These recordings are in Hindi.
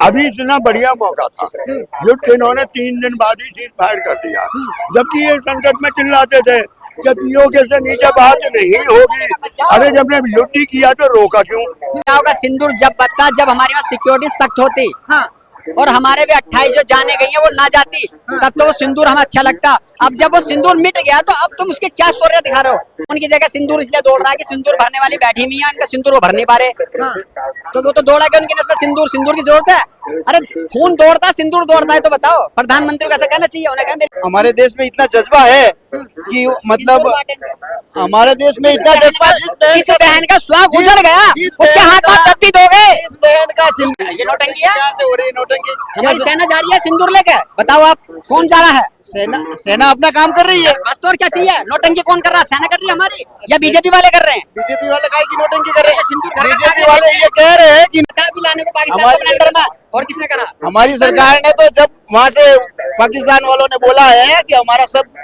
अभी इतना बढ़िया मौका था जो इन्होंने 3 दिन बाद ही सीज फायर कर दिया, जबकि ये संसद में चिल्लाते थे कि पीओके से नीचे बात नहीं होगी। अरे जब ने युद्ध किया तो रोका क्यों? क्या होगा सिंदूर जब बचता, जब हमारे वहाँ सिक्योरिटी सख्त होती और हमारे भी 28 जो जाने गई है वो ना जाती, तब तो वो सिंदूर हमें अच्छा लगता। अब जब वो सिंदूर मिट गया तो अब तुम उसके क्या शौर्य दिखा रहे हो? उनकी जगह सिंदूर इसलिए दौड़ रहा है कि सिंदूर भरने वाली बैठी हुई है, उनका सिंदूर वो भर नहीं पा रहे, तो वो तो दौड़ा के उनकी नस्ल में सिंदूर की जरूरत है। अरे खून दौड़ता है, सिंदूर दौड़ता है, तो बताओ प्रधानमंत्री को ऐसा कहना चाहिए? उन्हें कहना हमारे देश में इतना जज्बा है कि मतलब हमारे देश में इतना जज्बा, जिस बहन का सुहाग उजड़ गया उसके हाथ में डब्बी दोगे। इस बहन का ये नौटंकी है, कैसे हो रही है नौटंकी? हमारी सेना जा रही है सिंदूर लेके, बताओ आप कौन जा रहा है? सेना अपना काम कर रही है, बस तो और क्या चाहिए? नौटंकी कौन कर रहा है? सेना कर रही है हमारी या बीजेपी वाले कर रहे हैं? बीजेपी वाले काहे की नौटंकी कर रहे हैं? सिंदूर बीजेपी वाले ये कह रहे हैं कि भी लाने को पाकिस्तान के अंदर में, और किसने करा? हमारी सरकार ने तो जब वहाँ से पाकिस्तान वालों ने बोला है कि हमारा सब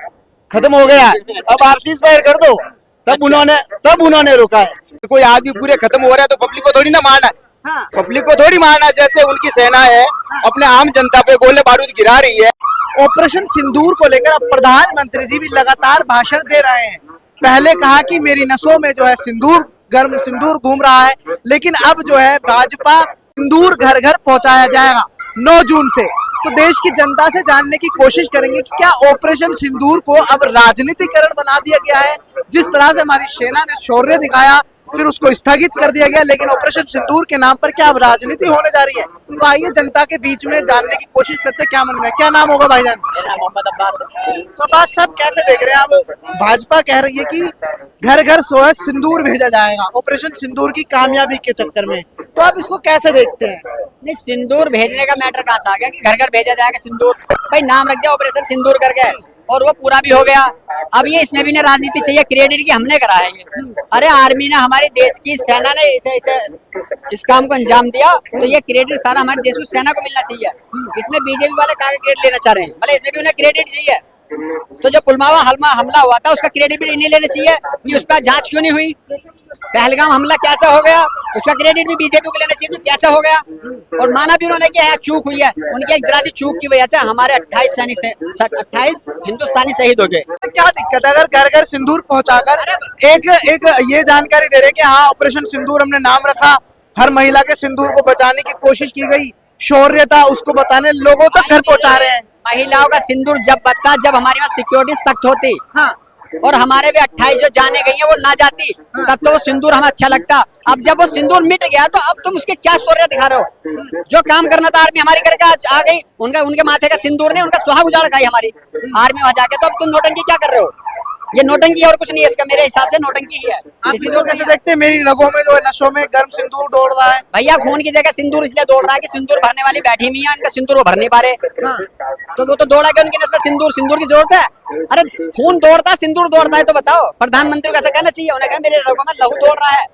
खत्म हो गया, अब आप सीज फायर कर दो, तब उन्होंने रोका है। कोई आदमी पूरे खत्म हो रहा है तो पब्लिक को थोड़ी ना मारना है, पब्लिक को थोड़ी मारना। जैसे उनकी सेना है अपने आम जनता पे गोले बारूद गिरा रही है। ऑपरेशन सिंदूर को लेकर अब प्रधानमंत्री जी भी लगातार भाषण दे रहे हैं। पहले कहा कि मेरी नसों में जो है सिंदूर, गर्म सिंदूर घूम रहा है, लेकिन अब जो है भाजपा सिंदूर घर घर पहुंचाया जाएगा 9 जून से। तो देश की जनता से जानने की कोशिश करेंगे कि क्या ऑपरेशन सिंदूर को अब राजनीतिकरण बना दिया गया है। जिस तरह से हमारी सेना ने शौर्य दिखाया, फिर उसको स्थगित कर दिया गया, लेकिन ऑपरेशन सिंदूर के नाम पर क्या अब राजनीति होने जा रही है? तो आइए जनता के बीच में जानने की कोशिश करते हैं क्या मन में। क्या नाम होगा भाईजान? मेरा मोहम्मद अब्बास है। तो अब्बास साहब कैसे देख रहे हैं आप? भाजपा कह रही है कि घर घर सिंदूर भेजा जाएगा ऑपरेशन सिंदूर की कामयाबी के चक्कर में, तो आप इसको कैसे देखते हैं? नहीं, सिंदूर भेजने का मैटर कहाँ से आ गया कि घर घर भेजा जाएगा सिंदूर? भाई नाम रख दिया ऑपरेशन सिंदूर करके और वो पूरा भी हो गया। अब ये इसमें भी ना राजनीति चाहिए, क्रेडिट की हमने करा है ये। अरे आर्मी ने, हमारे देश की सेना ने इसे इस काम को अंजाम दिया, तो ये क्रेडिट सारा हमारे देश की सेना को मिलना चाहिए। इसमें बीजेपी वाले कहाँ क्रेडिट लेना चाह रहे हैं? भले इसमें भी उन्हें क्रेडिट चाहिए। तो जो पुलवामा हमला हुआ था उसका क्रेडिट भी नहीं लेना चाहिए कि उसका जांच क्यों नहीं हुई? पहलगाम हमला कैसे हो गया उसका क्रेडिट भी बीजेपी को लेना चाहिए कि कैसे हो गया। और माना भी उन्होंने कि चूक हुई है, उनकी एक जरा सी चूक की वजह से हमारे 28 सैनिक से 28 हिंदुस्तानी शहीद हो गए। तो क्या दिक्कत है अगर घर घर सिंदूर पहुंचाकर एक ये जानकारी दे रहे कि हाँ ऑपरेशन सिंदूर हमने नाम रखा, हर महिला के सिंदूर को बचाने की कोशिश की गई, शौर्य था उसको बताने लोगों तक घर पहुंचा रहे हैं। महिलाओं का सिंदूर जब बचता, जब हमारे वहाँ सिक्योरिटी सख्त होती और हमारे भी 28 जो जाने गई है वो ना जाती, तब तो वो सिंदूर हमें अच्छा लगता। अब जब वो सिंदूर मिट गया तो अब तुम उसके क्या शौर्य दिखा रहे हो? जो काम करना था आर्मी हमारी करके आ गई, उनके माथे का सिंदूर ने उनका सुहाग उजाड़ गई हमारी आर्मी वहां जाके, तो अब तुम नौटंकी क्या कर रहे हो? ये नौटंकी और कुछ नहीं है, इसका मेरे हिसाब से नौटंकी ही है। आप सिंदूर कैसे देखते हैं? मेरी रगों में जो है नसों में गर्म सिंदूर दौड़ रहा है। भैया खून की जगह सिंदूर इसलिए दौड़ रहा है कि सिंदूर भरने वाली बैठी हुई है, उनका सिंदूर वो भर नहीं पा रहे, तो वो तो दौड़ा के उनकी नस्ल में सिंदूर की जरूरत है। अरे खून दौड़ता है, सिंदूर दौड़ता है, तो बताओ प्रधानमंत्री को ऐसा कहना चाहिए? उन्हें कहा मेरे रगों में लहू दौड़ रहा है,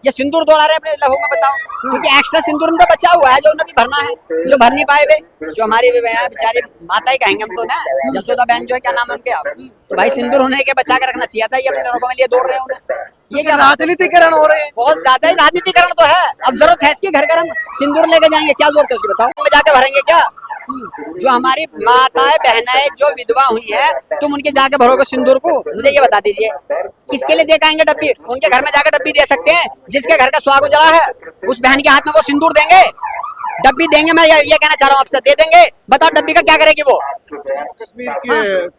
ये सिंदूर दौड़ा रहे अपने लहू में, बताओ। क्योंकि एक्स्ट्रा सिंदूर उनका बचा हुआ है जो उन्हें भी भरना है, जो भर नहीं पाए वे, जो हमारी बेचारी माता ही कहेंगे हम तो ना, जसोदा बहन जो है, क्या नाम है उनके, आप तो भाई सिंदूर होने के बचा के रखना चाहिए था, ये अपने रगों में लिए दौड़ रहे हैं। ये क्या राजनीतिकरण हो रहे हैं? बहुत ज्यादा ही राजनीतिकरण तो है। अब जरूरत है इसकी? घर घर हम सिंदूर लेके जाएंगे, क्या जरूरत है उसकी बताओ? में जाके भरेंगे क्या? जो हमारी माताएं बहनें जो विधवा हुई है, तुम उनके जाके भरोगे सिंदूर को? मुझे ये बता दीजिए किसके लिए देखाएंगे डब्बी? उनके घर में जाकर डब्बी दे सकते हैं जिसके घर का सुहाग उजड़ा है, उस बहन के हाथ में वो सिंदूर देंगे, डब्बी देंगे। मैं ये कहना चाह रहा हूँ आपसे, दे देंगे? बताओ डब्बी का क्या करेगी वो?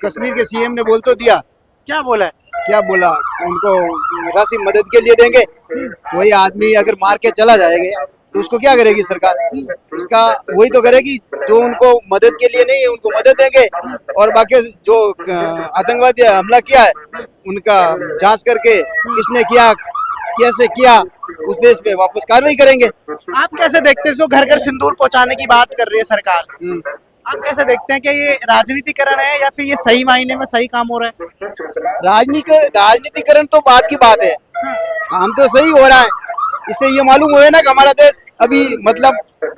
कश्मीर के सीएम ने बोल तो दिया, क्या बोला है? क्या बोला? उनको राशि मदद के लिए देंगे। वही आदमी अगर मार के चला जाएगा तो उसको क्या करेगी सरकार? उसका वही तो करेगी जो उनको मदद के लिए नहीं है, उनको मदद देंगे, और बाकी जो आतंकवादी हमला किया है उनका जांच करके किसने किया, कैसे किया, उस देश पे वापस कार्रवाई करेंगे। आप कैसे देखते हैं इसको? घर घर सिंदूर पहुंचाने की बात कर रही है सरकार, आप कैसे देखते हैं कि ये राजनीतिकरण है या फिर ये सही मायने में सही काम हो रहा है? राजनीतिकरण तो बात की बात है, काम तो सही हो रहा है। इससे ये मालूम हुआ ना कि हमारा देश अभी मतलब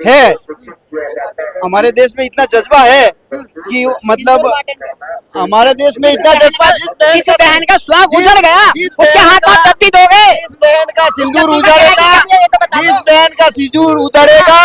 है, हमारे देश में इतना जज्बा है कि मतलब हमारे देश में इतना जज्बा, जिस बहन का सुहाग उजड़ गया उसके हाथ में डब्बी दोगे। जिस बहन का सिंदूर उधड़ेगा, जिस बहन का सिंदूर उधड़ेगा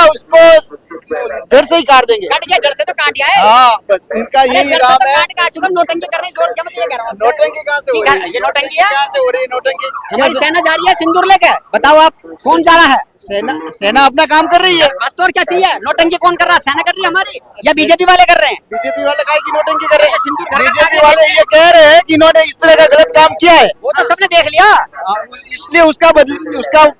जड़ से ही काट देंगे। कट गया, जड़ से तो काट गया है। हाँ बस उनका अरे यही जड़ से काम तो है। काट के आ चुका, नोटंकी कर रहे हैं, जोर क्या मतलब ये कह रहा हूँ। नोटंकी कहाँ से हो रही है? ये नोटंकी है। कहाँ से हो रही है नोटंकी? हमारी कैसे? सेना जा रही है सिंदूर लेके, बताओ आप कौन जा रहा है? सेना अपना काम कर रही है। बस तो और क्या चाहिए? नोटंकी कौन कर रहा है? सेना कर रही है हमारी या बीजेपी वाले कर रहे हैं? बीजेपी वाले काहे की नोटंकी कर रहे हैं? सिंदूर घर में बीजेपी लगा वाले ये कह रहे हैं कि इन्होंने इस तरह का गलत काम किया है, वो तो सबने देख लिया। इसलिए उसका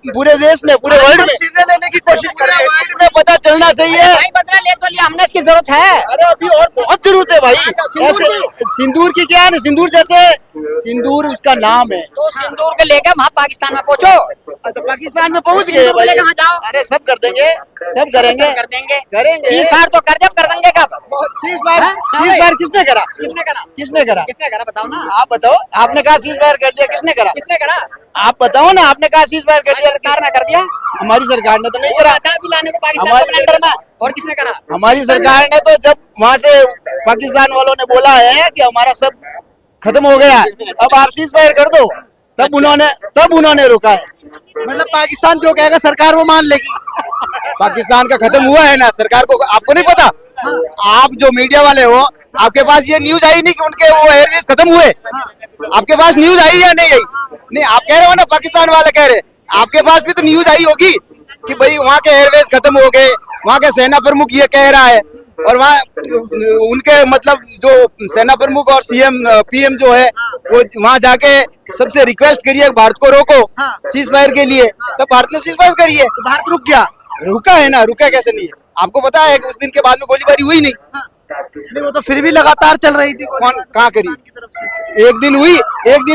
पूरे देश में, पूरे वर्ल्ड में सीधे लेने की कोशिश कर रहे हैं। वर्ल्ड में पता चलना चाहिए। भाई बदला ले तो लिया हमने, इसकी जरूरत है। अरे अभी और बहुत जरूरत है भाई। सिंदूर ऐसे सिंदूर की क्या है ना, सिंदूर जैसे सिंदूर उसका नाम है। तो सिंदूर के लेकर वहाँ पाकिस्तान में पहुंचो। तो पाकिस्तान में पहुंच गए सिंदूर भाई। लेकर वहाँ जाओ। अरे सब कर देंगे, सब करेंगे, कर देंगे, करेंगे। सीज फायर तो कर, जब कर देंगे कब? सीज फायर, हाँ? सीज फायर किसने करा? किसने करा? किसने करा? किसने करा बताओ ना। आप बताओ, आपने कहा सीज फायर कर दिया, किसने करा? किसने करा? आप बताओ ना, आपने कहा सीज फायर कर दिया, सरकार ने कर दिया। हमारी सरकार ने तो नहीं करा। आटा भी लाने को पाकिस्तान हमारी को अंडर में, और किसने करा? हमारी सरकार ने तो जब वहां से पाकिस्तान वालों ने बोला है कि हमारा सब खत्म हो गया, अब आप सीज फायर कर दो, तब उन्होंने रोका है। मतलब पाकिस्तान जो कहेगा सरकार वो मान लेगी। पाकिस्तान का खत्म हुआ है ना, सरकार को आपको नहीं पता? आप जो मीडिया वाले हो, आपके पास ये न्यूज आई नहीं कि उनके वो एयरवेज खत्म हुए? आपके पास न्यूज आई या नहीं आई? नहीं, आप कह रहे हो ना, पाकिस्तान वाले कह रहे, आपके पास भी तो न्यूज आई होगी कि भाई वहाँ के एयरवेज खत्म हो गए, वहाँ के सेना प्रमुख ये कह रहा है, और वहाँ उनके मतलब जो सेना प्रमुख और सीएम पीएम जो है वो वहाँ जाके सबसे रिक्वेस्ट करिए भारत को रोको सीज फायर के लिए, तब भारत ने सीज फायर करिए, भारत रुक गया। रुका है ना, रुका कैसे नहीं है? आपको पता है कि उस दिन के बाद में गोलीबारी हुई नहीं? नहीं, वो तो फिर भी लगातार चल रही थी। कौन कहाँ करी? एक दिन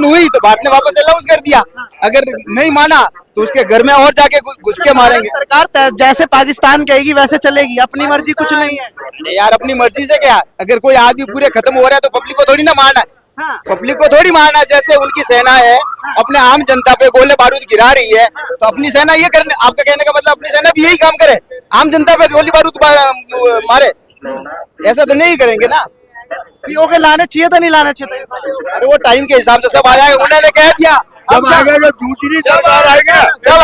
हुई तो भारत ने वापस अलाउंस कर दिया। अगर नहीं माना तो उसके घर में और जाके घुस के मारेंगे। सरकार जैसे पाकिस्तान कहेगी वैसे चलेगी, अपनी मर्जी कुछ नहीं है। अरे यार, अपनी मर्जी से क्या? अगर कोई आदमी पूरे खत्म हो रहा है तो पब्लिक को थोड़ी ना मारना है। पब्लिक को थोड़ी मारना है। जैसे उनकी सेना है अपने आम जनता पे गोले बारूद गिरा रही है, तो अपनी सेना ये करने, आपका कहने का मतलब अपनी सेना भी यही काम करे, आम जनता पे गोली बारूद मारे? ऐसा तो नहीं करेंगे ना। पीओ के लाने चाहिए था, नहीं लाना चाहिए था? अरे वो टाइम के हिसाब से सब आ जाएगा, उन्होंने कह दिया। जब आगे जो दूसरी सरकार आएगा, अब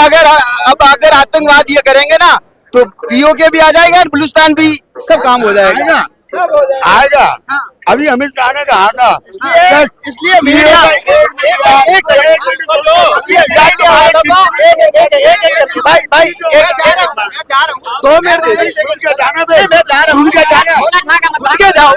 अगर आतंकवाद ये करेंगे ना तो पीओ के भी आ जाएगा और बलूचिस्तान भी, सब काम हो जाएगा। आएगा। अभी अमित शाह ने कहा था, इसलिए मीडिया भाई 2 मिनट दे दो। उनके जाना पे, मैं जा रहा हूँ, उनके जाना बोला था का मतलब उनके जाओ।